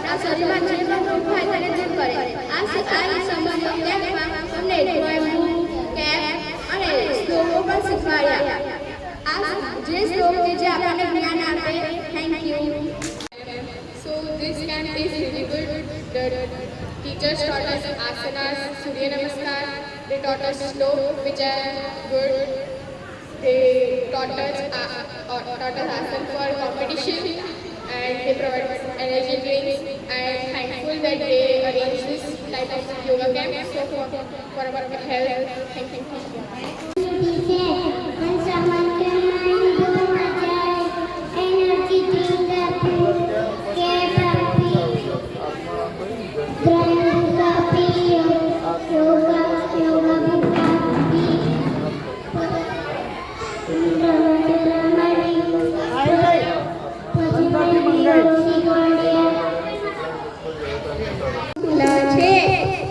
આપણા શરીરમાં જે પણ રોગ હોય તેને દૂર કરે. આ સંબંધો કેમ્પમાં તમને ડ્રોઈંગ કેમ્પ અને શ્લોકો પણ શીખવાડ્યા. આ જે શ્લોક જે આપણને જ્ઞાન આપે. Thank you. So this camp is really good. The teachers taught us asanas, Surya Namaskar. They taught us slok, which are good. They taught us asan for competition, and they provide energy drinks. I am thankful that they arranged this type of yoga camp for our health. Thank you.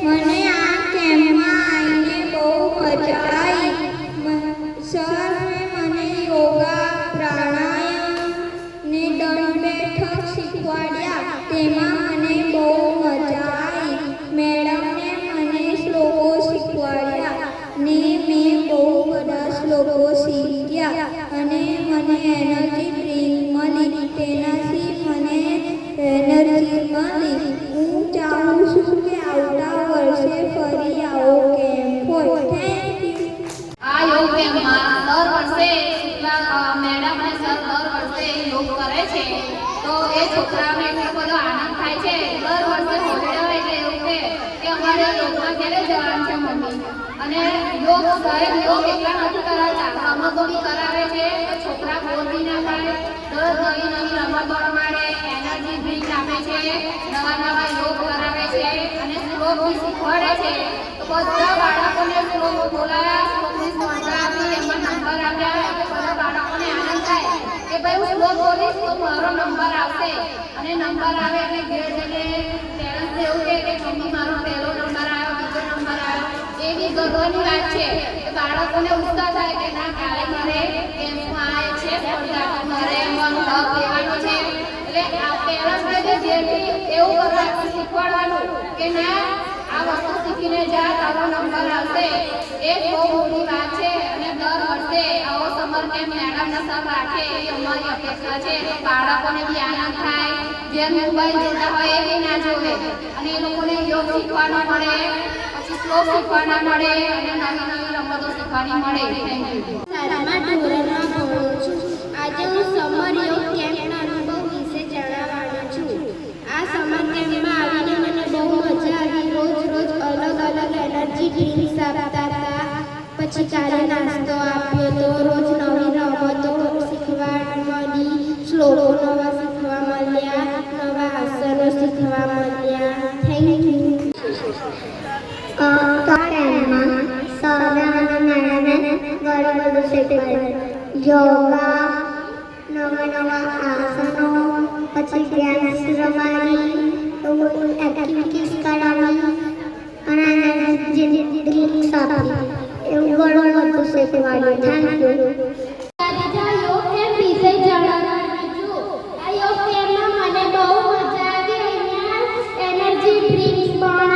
મને આ કેમ્પમાં આવીને બહુ મજા આવી. સરે મને યોગા, પ્રાણાયામ ને દંડ બેઠક શીખવાડ્યા. તેમાં મને બહુ મજા આવી. મેડમને મને શ્લોકો શીખવાડ્યા ને મેં બહુ બધા શ્લોકો શીખ્યા અને મને એનર્જી ડ્રિંક મળી. તેનાથી મને એનર્જી મળી. હું ચાહું છું કે આવતા વર્ષે ફરી આવો કેમ્પ હોય. Thank you. આ યોગ કેમ્પમાં દર વર્ષે મેડમ અને સર દર વર્ષે યોગ કરે છે, તો એ છોકરાઓને એટલો બધો આનંદ થાય છે. દર વર્ષે હોલિડે હોય એટલે એવું કે અમારે યોગમાં ક્યારે જવાનું છે મમ્મી. અને યોગ સાહેબ યોગ એટલા નથી કરાવતા, રમતો બી કરાવે છે. છોકરા બોર બી ના થાય. દર નવી નવી રમતો રમાડે, એનર્જી ડ્રિંક આપે છે, નવા નવા યોગ કરાવે છે અને શ્લોક બી શીખવાડે છે. તો બધા બાળકોને શ્લોક બોલાયા, શ્લોકની સ્પર્ધા આપી, એમાં નંબર આપ્યા. બધા બાળકોને આનંદ થાય કે ભાઈ હું શ્લોક બોલીશ તો મારો નંબર આવશે. અને નંબર આવે એટલે ઘેર જઈને પેરેન્ટ્સ એવું કહે કે મમ્મી મારો પહેલો નંબર આવ્યો, બીજો નંબર આવ્યો. એ બી ગર્વની વાત છે કે બાળકોને ઉત્સાહ થાય કે ના કાલે મારે કેમ્પમાં આવે છે સ્પર્ધા, મારે એમાં ભાગ લેવાનો છે. એટલે આ પેરેન્ટ્સને જે ઘેરથી એવું કરવાનું શીખવાડવાનું કે ના આ વસ્તુ શીખીને જા, તારો નંબર આવશે. એ બહુ મોટી વાત છે. અને દર વર્ષે આવો સમર કેમ્પ મેડમના સર રાખે એ અમારી અપેક્ષા છે. તો બાળકોને બી આનંદ થાય, જે મોબાઈલ જોતા હોય એ બી ના જોવે અને એ લોકોને યોગ શીખવાનો મળે, પછી શ્લોક શીખવાના મળે અને નવી નવી રમતો શીખવાની મળે. Thank you. શાળામાં ધોરણમાં ભણું છું. આજે હું સમર યોગ કેમ્પના અનુભવ વિશે જણાવવાનો છું. આ સમર કેમ્પમાં આવીને મને બહુ મજા આવી. રોજ અલગ અલગ એનર્જી ડ્રિંક્સ આપતા હતા, પછી કાલે નાસ્તો આપ્યો તો, રોજ નવી રમતો શીખવા મળી, શ્લોકો નવા શીખવા મળ્યા, નવા આસનો શીખવા મળ્યા. Thank you. કેમ્પમાં સર અને મેડમે ઘણું બધું શીખવાડ્યું. યોગા, નવા આસનો, પછી ગેમ્સ રમાડી, એક્ટિવિટીઝ કરાવી અને ડ્રિંક્સ આપી. એવું ઘણું બધું શીખવાડ્યું. Thank you. યોગ કેમ્પ વિશે જણાવવાનું છું. આ યોગ કેમ્પમાં મને બહુ મજા આવી. અહીંયા એનર્જી ડ્રિંક્સ પણ